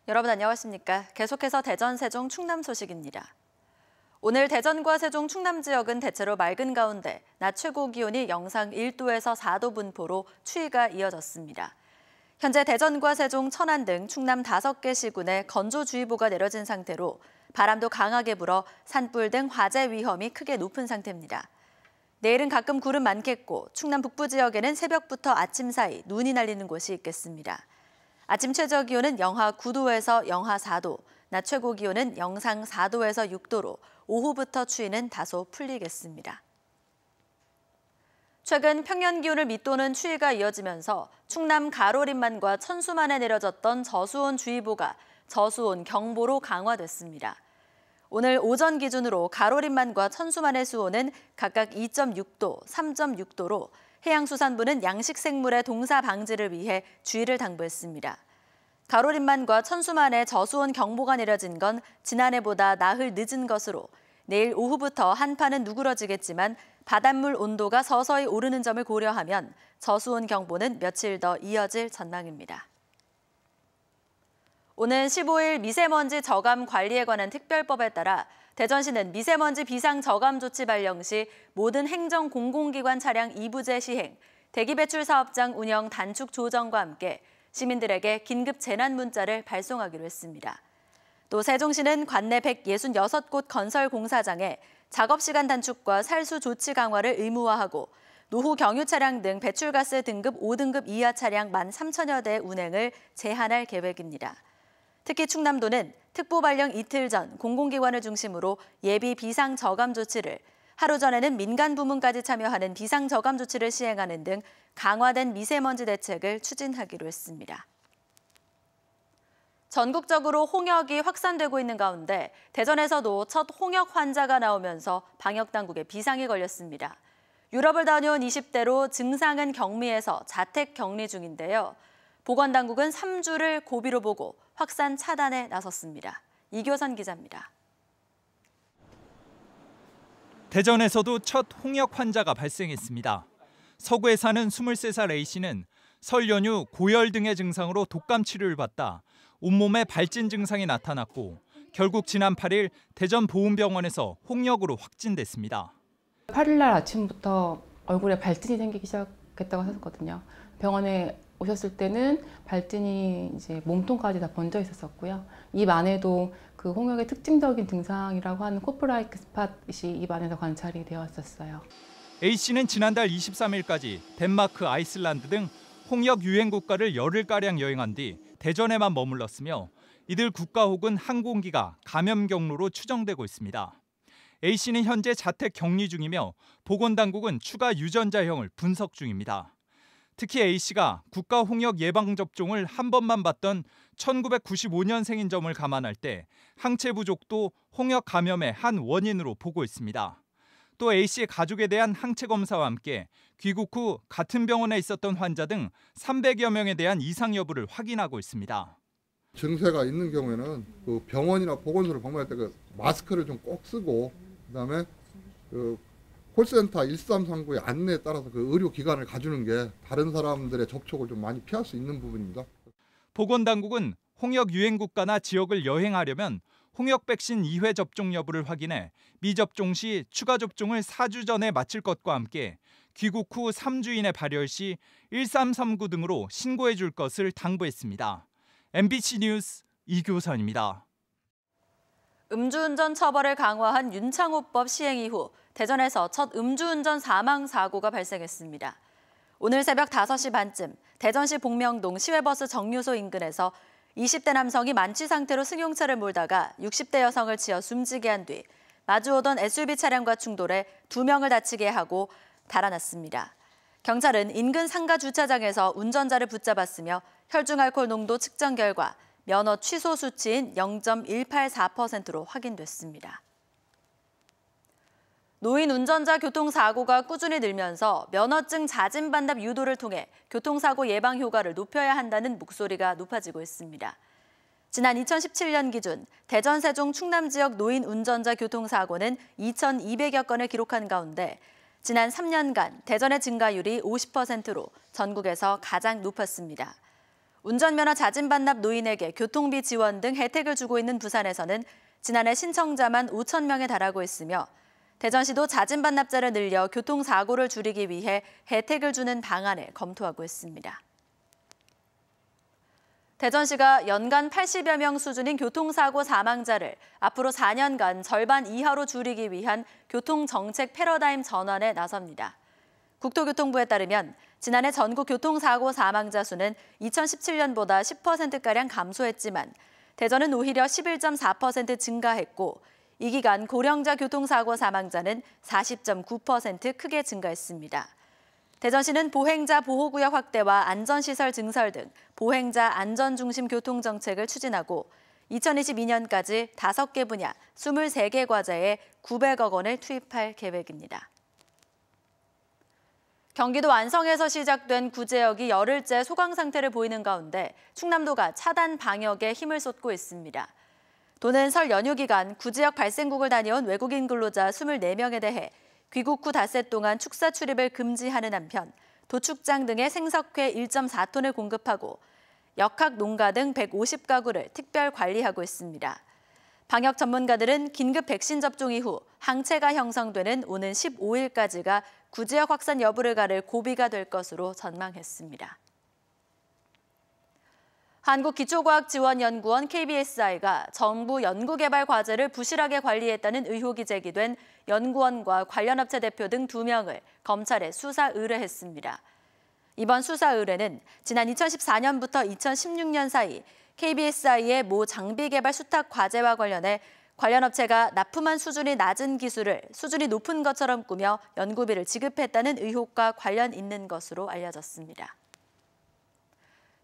여러분 안녕하십니까? 계속해서 대전, 세종, 충남 소식입니다. 오늘 대전과 세종, 충남 지역은 대체로 맑은 가운데 낮 최고 기온이 영상 1도에서 4도 분포로 추위가 이어졌습니다. 현재 대전과 세종, 천안 등 충남 5개 시군에 건조주의보가 내려진 상태로 바람도 강하게 불어 산불 등 화재 위험이 크게 높은 상태입니다. 내일은 가끔 구름 많겠고 충남 북부 지역에는 새벽부터 아침 사이 눈이 날리는 곳이 있겠습니다. 아침 최저 기온은 영하 9도에서 영하 4도, 낮 최고 기온은 영상 4도에서 6도로 오후부터 추위는 다소 풀리겠습니다. 최근 평년 기온을 밑도는 추위가 이어지면서 충남 가로림만과 천수만에 내려졌던 저수온주의보가 저수온 경보로 강화됐습니다. 오늘 오전 기준으로 가로림만과 천수만의 수온은 각각 2.6도, 3.6도로 해양수산부는 양식생물의 동사 방지를 위해 주의를 당부했습니다. 가로림만과 천수만에 저수온 경보가 내려진 건 지난해보다 나흘 늦은 것으로 내일 오후부터 한파는 누그러지겠지만 바닷물 온도가 서서히 오르는 점을 고려하면 저수온 경보는 며칠 더 이어질 전망입니다. 오는 15일 미세먼지 저감 관리에 관한 특별법에 따라 대전시는 미세먼지 비상 저감 조치 발령 시 모든 행정 공공기관 차량 2부제 시행, 대기배출 사업장 운영 단축 조정과 함께 시민들에게 긴급 재난 문자를 발송하기로 했습니다. 또 세종시는 관내 166곳 건설 공사장에 작업시간 단축과 살수 조치 강화를 의무화하고 노후 경유 차량 등 배출가스 등급 5등급 이하 차량 13,000여 대 운행을 제한할 계획입니다. 특히 충남도는 특보 발령 이틀 전 공공기관을 중심으로 예비 비상 저감 조치를, 하루 전에는 민간 부문까지 참여하는 비상 저감 조치를 시행하는 등 강화된 미세먼지 대책을 추진하기로 했습니다. 전국적으로 홍역이 확산되고 있는 가운데 대전에서도 첫 홍역 환자가 나오면서 방역당국에 비상이 걸렸습니다. 유럽을 다녀온 20대로 증상은 경미해서 자택 격리 중인데요. 보건당국은 3주를 고비로 보고 확산 차단에 나섰습니다. 이교선 기자입니다. 대전에서도 첫 홍역 환자가 발생했습니다. 서구에 사는 23살 A씨는 설 연휴 고열 등의 증상으로 독감 치료를 받다 온몸에 발진 증상이 나타났고 결국 지난 8일 대전 보훈병원에서 홍역으로 확진됐습니다. 8일 날 아침부터 얼굴에 발진이 생기기 시작했다고 하셨거든요. 병원에 오셨을 때는 발진이 이제 몸통까지 다 번져 있었고요. 입 안에도 그 홍역의 특징적인 증상이라고 하는 코프라이크 스팟이 입 안에서 관찰이 되었었어요. A씨는 지난달 23일까지 덴마크, 아이슬란드 등 홍역 유행 국가를 열흘가량 여행한 뒤 대전에만 머물렀으며 이들 국가 혹은 항공기가 감염 경로로 추정되고 있습니다. A씨는 현재 자택 격리 중이며 보건당국은 추가 유전자형을 분석 중입니다. 특히 A씨가 국가 홍역 예방접종을 한 번만 받던 1995년생인 점을 감안할 때 항체 부족도 홍역 감염의 한 원인으로 보고 있습니다. 또 A씨의 가족에 대한 항체 검사와 함께 귀국 후 같은 병원에 있었던 환자 등 300여 명에 대한 이상 여부를 확인하고 있습니다. 증세가 있는 경우에는 그 병원이나 보건소를 방문할 때 그 마스크를 좀 꼭 쓰고 그다음에 그 콜센터 1339의 안내에 따라서 그 의료기관을 가주는 게 다른 사람들의 접촉을 좀 많이 피할 수 있는 부분입니다. 보건당국은 홍역 유행 국가나 지역을 여행하려면 홍역 백신 2회 접종 여부를 확인해 미접종 시 추가 접종을 4주 전에 마칠 것과 함께 귀국 후 3주 이내 발열 시 1339 등으로 신고해 줄 것을 당부했습니다. MBC 뉴스 이교선입니다. 음주운전 처벌을 강화한 윤창호법 시행 이후 대전에서 첫 음주운전 사망 사고가 발생했습니다. 오늘 새벽 5시 반쯤 대전시 복명동 시외버스 정류소 인근에서 20대 남성이 만취 상태로 승용차를 몰다가 60대 여성을 치어 숨지게 한 뒤 마주오던 SUV 차량과 충돌해 2명을 다치게 하고 달아났습니다. 경찰은 인근 상가 주차장에서 운전자를 붙잡았으며 혈중 알코올 농도 측정 결과 면허 취소 수치인 0.184%로 확인됐습니다. 노인 운전자 교통사고가 꾸준히 늘면서 면허증 자진 반납 유도를 통해 교통사고 예방 효과를 높여야 한다는 목소리가 높아지고 있습니다. 지난 2017년 기준 대전, 세종, 충남 지역 노인 운전자 교통사고는 2,200여 건을 기록한 가운데 지난 3년간 대전의 증가율이 50%로 전국에서 가장 높았습니다. 운전면허 자진 반납 노인에게 교통비 지원 등 혜택을 주고 있는 부산에서는 지난해 신청자만 5천 명에 달하고 있으며 대전시도 자진 반납자를 늘려 교통사고를 줄이기 위해 혜택을 주는 방안을 검토하고 있습니다. 대전시가 연간 80여 명 수준인 교통사고 사망자를 앞으로 4년간 절반 이하로 줄이기 위한 교통정책 패러다임 전환에 나섭니다. 국토교통부에 따르면 지난해 전국 교통사고 사망자 수는 2017년보다 10%가량 감소했지만 대전은 오히려 11.4% 증가했고 이 기간 고령자 교통사고 사망자는 40.9% 크게 증가했습니다. 대전시는 보행자 보호구역 확대와 안전시설 증설 등 보행자 안전 중심 교통정책을 추진하고 2022년까지 5개 분야 23개 과제에 900억 원을 투입할 계획입니다. 경기도 안성에서 시작된 구제역이 열흘째 소강 상태를 보이는 가운데 충남도가 차단 방역에 힘을 쏟고 있습니다. 도는 설 연휴 기간 구제역 발생국을 다녀온 외국인 근로자 24명에 대해 귀국 후 닷새 동안 축사 출입을 금지하는 한편 도축장 등의 생석회 1.4톤을 공급하고 역학 농가 등 150가구를 특별 관리하고 있습니다. 방역 전문가들은 긴급 백신 접종 이후 항체가 형성되는 오는 15일까지가 구제역 확산 여부를 가를 고비가 될 것으로 전망했습니다. 한국기초과학지원연구원 KBSI가 정부 연구개발 과제를 부실하게 관리했다는 의혹이 제기된 연구원과 관련 업체 대표 등 2명을 검찰에 수사 의뢰했습니다. 이번 수사 의뢰는 지난 2014년부터 2016년 사이 KBSI의 모 장비 개발 수탁 과제와 관련해 관련 업체가 납품한 수준이 낮은 기술을 수준이 높은 것처럼 꾸며 연구비를 지급했다는 의혹과 관련 있는 것으로 알려졌습니다.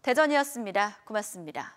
대전이었습니다. 고맙습니다.